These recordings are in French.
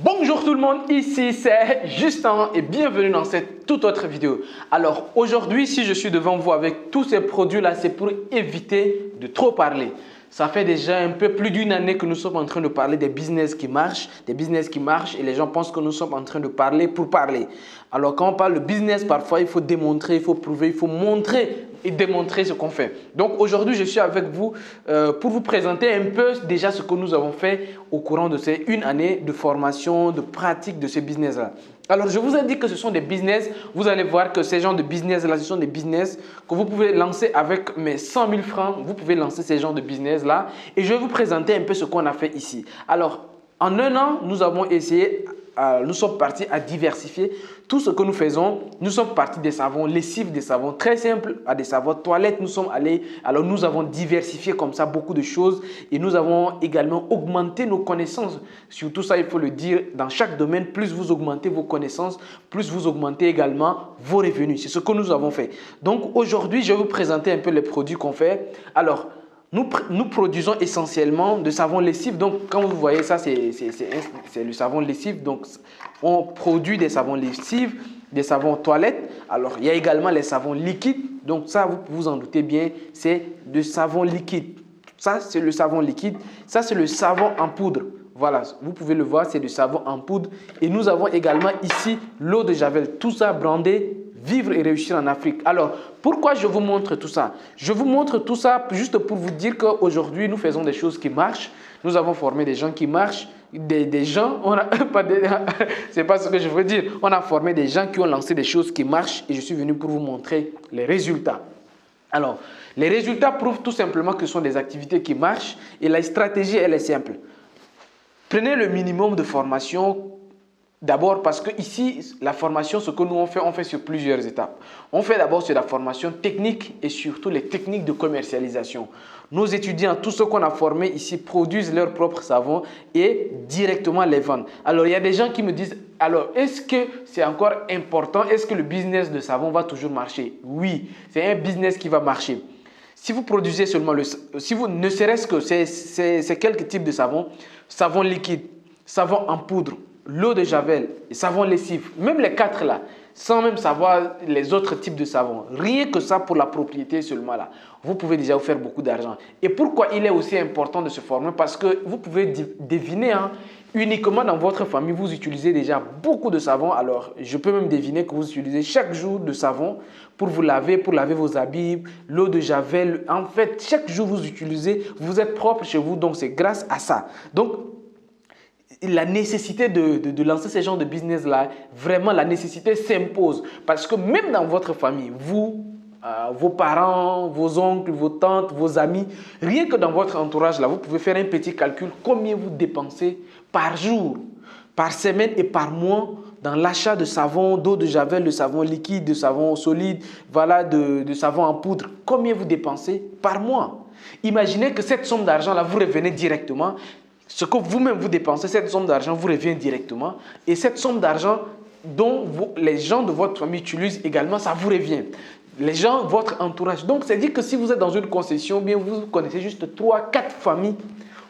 Bonjour tout le monde, ici c'est Justin et bienvenue dans cette toute autre vidéo. Alors aujourd'hui, si je suis devant vous avec tous ces produits là, c'est pour éviter de trop parler. Ça fait déjà un peu plus d'une année que nous sommes en train de parler des business qui marchent, et les gens pensent que nous sommes en train de parler pour parler. Alors quand on parle de business, parfois il faut démontrer, il faut prouver, il faut montrer et démontrer ce qu'on fait. Donc aujourd'hui, je suis avec vous pour vous présenter un peu déjà ce que nous avons fait au courant de ces une année de formation, de pratique de ces business-là. Alors, je vous ai dit que ce sont des business. Vous allez voir que ces genres de business-là, ce sont des business que vous pouvez lancer avec mes 100 000 francs. Vous pouvez lancer ces genres de business-là. Et je vais vous présenter un peu ce qu'on a fait ici. Alors, en un an, nous avons essayé, nous sommes partis à diversifier tout ce que nous faisons. Nous sommes partis des savons lessives, des savons très simples, à des savons toilettes. Nous sommes allés, alors nous avons diversifié comme ça beaucoup de choses et nous avons également augmenté nos connaissances. Sur tout ça, il faut le dire, dans chaque domaine, plus vous augmentez vos connaissances, plus vous augmentez également vos revenus. C'est ce que nous avons fait. Donc aujourd'hui, je vais vous présenter un peu les produits qu'on fait. Alors, nous produisons essentiellement de savon lessive. Donc, quand vous voyez ça, c'est le savon lessive. Donc, on produit des savons lessives, des savons toilettes. Alors, il y a également les savons liquides. Donc, ça, vous vous en doutez bien, c'est de savon liquide. Ça, c'est le savon liquide. Ça, c'est le savon en poudre. Voilà, vous pouvez le voir, c'est du savon en poudre. Et nous avons également ici l'eau de Javel. Tout ça brandé. Vivre et réussir en Afrique. Alors, pourquoi je vous montre tout ça? Je vous montre tout ça juste pour vous dire qu'aujourd'hui, nous faisons des choses qui marchent. Nous avons formé des gens qui marchent. Des gens, c'est pas ce que je veux dire. On a formé des gens qui ont lancé des choses qui marchent et je suis venu pour vous montrer les résultats. Alors, les résultats prouvent tout simplement que ce sont des activités qui marchent et la stratégie, elle est simple. Prenez le minimum de formation. D'abord parce que ici, la formation, ce que nous on fait sur plusieurs étapes. On fait d'abord sur la formation technique et surtout les techniques de commercialisation. Nos étudiants, tous ceux qu'on a formés ici, produisent leur propre savon et directement les vendent. Alors, il y a des gens qui me disent, alors, est-ce que c'est encore important? Est-ce que le business de savon va toujours marcher? Oui, c'est un business qui va marcher. Si vous produisez seulement si vous ne serait-ce que c'est quelques types de savon, savon liquide, savon en poudre, l'eau de Javel et savon lessive, même les quatre là, sans même savoir les autres types de savon, rien que ça pour la propriété seulement là, vous pouvez déjà vous faire beaucoup d'argent. Et pourquoi il est aussi important de se former? Parce que vous pouvez deviner, uniquement dans votre famille, vous utilisez déjà beaucoup de savon. Alors, je peux même deviner que vous utilisez chaque jour de savon pour vous laver, pour laver vos habits, l'eau de Javel. En fait, chaque jour vous utilisez, vous êtes propre chez vous, donc c'est grâce à ça. Donc, la nécessité de lancer ce genre de business-là, vraiment la nécessité s'impose. Parce que même dans votre famille, vous, vos parents, vos oncles, vos tantes, vos amis, rien que dans votre entourage, là, vous pouvez faire un petit calcul, combien vous dépensez par jour, par semaine et par mois dans l'achat de savon, d'eau de Javel, de savon liquide, de savon solide, voilà, de savon en poudre. Combien vous dépensez par mois? Imaginez que cette somme d'argent-là, vous revenez directement. Ce que vous-même vous dépensez, cette somme d'argent vous revient directement. Et cette somme d'argent dont les gens de votre famille utilisent également, ça vous revient. Les gens, votre entourage. Donc, c'est dire que si vous êtes dans une concession, bien vous connaissez juste 3, 4 familles,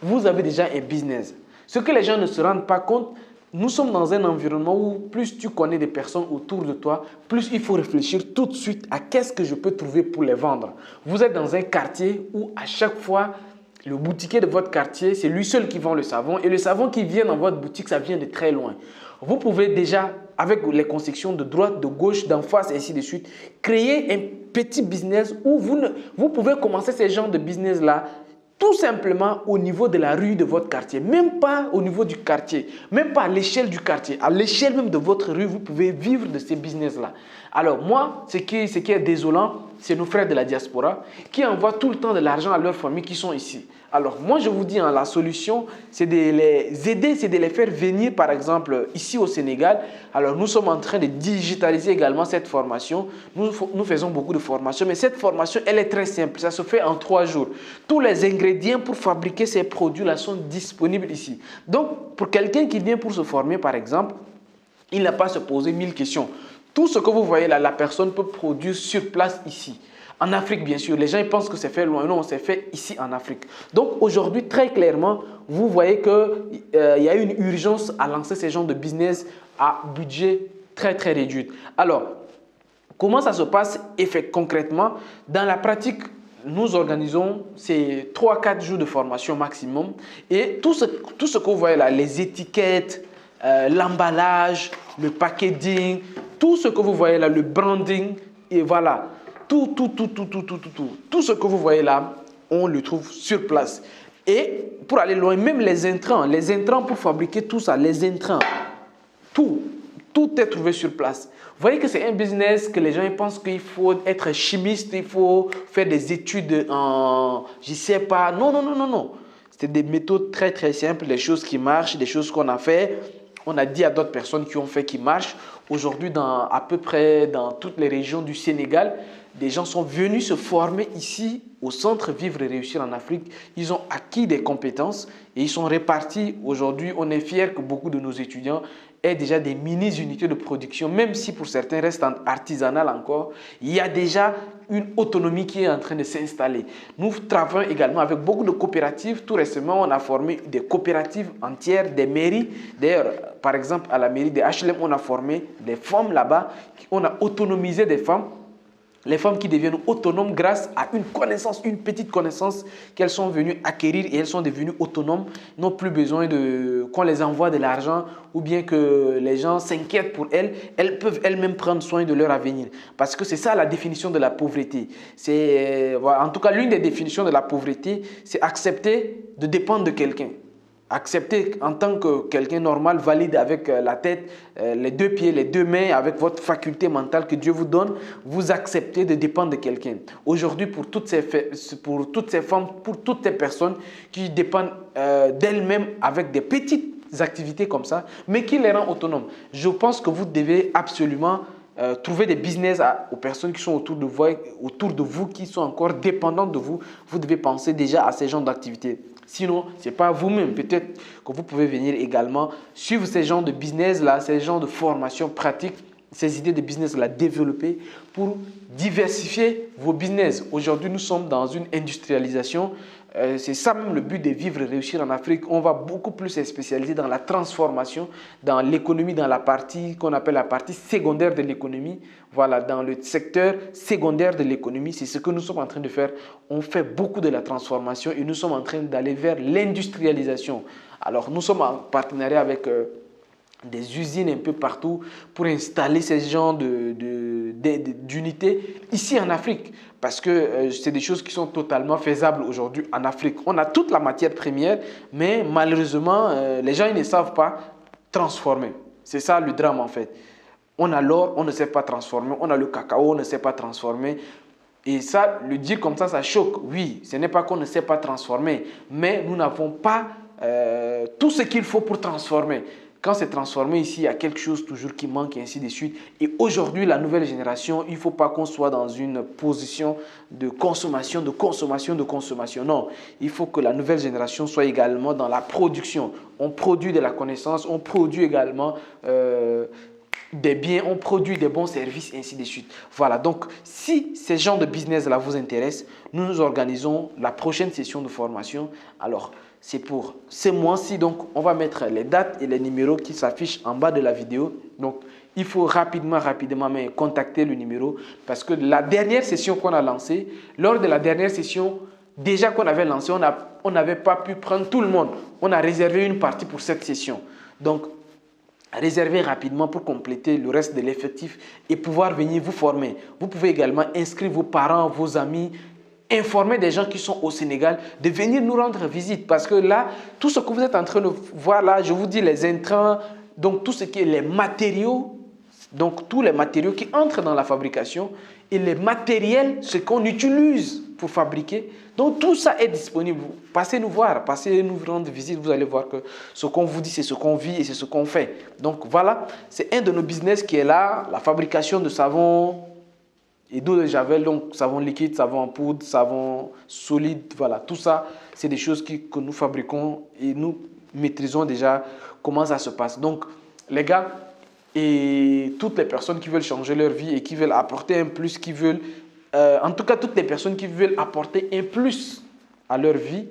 vous avez déjà un business. Ce que les gens ne se rendent pas compte, nous sommes dans un environnement où plus tu connais des personnes autour de toi, plus il faut réfléchir tout de suite à qu'est-ce que je peux trouver pour les vendre. Vous êtes dans un quartier où à chaque fois, le boutiquier de votre quartier, c'est lui seul qui vend le savon. Et le savon qui vient dans votre boutique, ça vient de très loin. Vous pouvez déjà, avec les concessions de droite, de gauche, d'en face et ainsi de suite, créer un petit business où vous pouvez commencer ce genre de business-là tout simplement au niveau de la rue de votre quartier. Même pas au niveau du quartier, même pas à l'échelle du quartier. À l'échelle même de votre rue, vous pouvez vivre de ces business-là. Alors moi, ce qui est désolant, c'est nos frères de la diaspora qui envoient tout le temps de l'argent à leurs familles qui sont ici. Alors moi, je vous dis, la solution, c'est de les aider, c'est de les faire venir, par exemple, ici au Sénégal. Alors nous sommes en train de digitaliser également cette formation. Nous faisons beaucoup de formations, mais cette formation, elle est très simple. Ça se fait en 3 jours. Tous les ingrédients pour fabriquer ces produits-là sont disponibles ici. Donc, pour quelqu'un qui vient pour se former, par exemple, il n'a pas à se poser 1000 questions. Tout ce que vous voyez là, la personne peut produire sur place ici. En Afrique, bien sûr, les gens ils pensent que c'est fait loin. Non, c'est fait ici en Afrique. Donc aujourd'hui, très clairement, vous voyez qu'il y a une urgence à lancer ces genres de business à budget très très réduit. Alors, comment ça se passe concrètement? Dans la pratique, nous organisons ces 3-4 jours de formation maximum. Et tout ce que vous voyez là, les étiquettes, l'emballage, le packaging, tout ce que vous voyez là, le branding, et voilà, tout ce que vous voyez là, on le trouve sur place. Et pour aller loin, même les intrants pour fabriquer tout ça, les intrants, tout est trouvé sur place. Vous voyez que c'est un business que les gens ils pensent qu'il faut être chimiste, il faut faire des études en, je sais pas. Non, non, non, non, non. C'est des méthodes très, très simples, des choses qui marchent, des choses qu'on a fait. On a dit à d'autres personnes qui ont fait qui marchent. Aujourd'hui, à peu près dans toutes les régions du Sénégal, des gens sont venus se former ici au centre Vivre et Réussir en Afrique. Ils ont acquis des compétences et ils sont répartis. Aujourd'hui, on est fiers que beaucoup de nos étudiants aient déjà des mini-unités de production, même si pour certains restent artisanales encore. Il y a déjà une autonomie qui est en train de s'installer. Nous travaillons également avec beaucoup de coopératives. Tout récemment, on a formé des coopératives entières, des mairies. D'ailleurs, par exemple, à la mairie de HLM, on a formé des femmes là-bas. On a autonomisé des femmes. Les femmes qui deviennent autonomes grâce à une connaissance, une petite connaissance qu'elles sont venues acquérir et elles sont devenues autonomes, n'ont plus besoin qu'on les envoie de l'argent ou bien que les gens s'inquiètent pour elles. Elles peuvent elles-mêmes prendre soin de leur avenir. Parce que c'est ça la définition de la pauvreté. En tout cas, l'une des définitions de la pauvreté, c'est accepter de dépendre de quelqu'un. Accepter en tant que quelqu'un normal, valide avec la tête, les deux pieds, les deux mains, avec votre faculté mentale que Dieu vous donne, vous acceptez de dépendre de quelqu'un. Aujourd'hui, pour toutes ces femmes, pour toutes ces personnes qui dépendent d'elles-mêmes avec des petites activités comme ça, mais qui les rend autonomes, je pense que vous devez absolument trouver des business aux personnes qui sont autour de vous, qui sont encore dépendantes de vous. Vous devez penser déjà à ces genres d'activités. Sinon, ce n'est pas vous-même. Peut-être que vous pouvez venir également suivre ces genres de business-là, ces genres de formations pratiques, ces idées de business-là développer pour diversifier vos business. Aujourd'hui, nous sommes dans une industrialisation. C'est ça même le but de Vivre et Réussir en Afrique. On va beaucoup plus se spécialiser dans la transformation, dans l'économie, dans la partie qu'on appelle la partie secondaire de l'économie. Voilà, dans le secteur secondaire de l'économie, c'est ce que nous sommes en train de faire. On fait beaucoup de la transformation et nous sommes en train d'aller vers l'industrialisation. Alors, nous sommes en partenariat avec des usines un peu partout pour installer ces genres d'unités ici en Afrique. Parce que c'est des choses qui sont totalement faisables aujourd'hui en Afrique. On a toute la matière première, mais malheureusement, les gens ils ne savent pas transformer. C'est ça le drame en fait. On a l'or, on ne sait pas transformer. On a le cacao, on ne sait pas transformer. Et ça, le dire comme ça choque. Oui, ce n'est pas qu'on ne sait pas transformer, mais nous n'avons pas tout ce qu'il faut pour transformer. Quand c'est transformé ici, il y a quelque chose toujours qui manque et ainsi de suite. Et aujourd'hui, la nouvelle génération, il ne faut pas qu'on soit dans une position de consommation. Non, il faut que la nouvelle génération soit également dans la production. On produit de la connaissance, on produit également des biens, on produit des bons services, et ainsi de suite. Voilà, donc si ces genres de business-là vous intéressent, nous organisons la prochaine session de formation. Alors, c'est pour ce mois-ci, donc on va mettre les dates et les numéros qui s'affichent en bas de la vidéo. Donc, il faut rapidement mais contacter le numéro parce que la dernière session qu'on a lancée, lors de la dernière session, déjà qu'on avait lancé, on n'avait pas pu prendre tout le monde. On a réservé une partie pour cette session. Donc, réservez rapidement pour compléter le reste de l'effectif et pouvoir venir vous former. Vous pouvez également inscrire vos parents, vos amis, informer des gens qui sont au Sénégal de venir nous rendre visite parce que là, tout ce que vous êtes en train de voir là, je vous dis les intrants, donc tout ce qui est les matériaux, donc tous les matériaux qui entrent dans la fabrication et les matériels, ce qu'on utilise pour fabriquer. Donc tout ça est disponible. Passez nous voir, passez nous rendre visite, vous allez voir que ce qu'on vous dit, c'est ce qu'on vit et c'est ce qu'on fait. Donc voilà, c'est un de nos business qui est là, la fabrication de savon et d'eau de javel, donc savon liquide, savon en poudre, savon solide, voilà, tout ça, c'est des choses que nous fabriquons et nous maîtrisons déjà comment ça se passe. Donc, les gars, et toutes les personnes qui veulent changer leur vie et qui veulent apporter un plus, qui veulent en tout cas toutes les personnes qui veulent apporter un plus à leur vie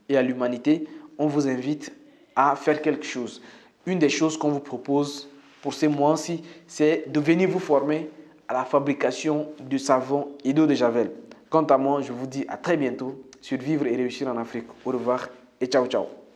et à l'humanité, on vous invite à faire quelque chose. Une des choses qu'on vous propose pour ces mois-ci, c'est de venir vous former à la fabrication de savon et d'eau de Javel. Quant à moi, je vous dis à très bientôt sur Vivre et réussir en Afrique. Au revoir et ciao ciao.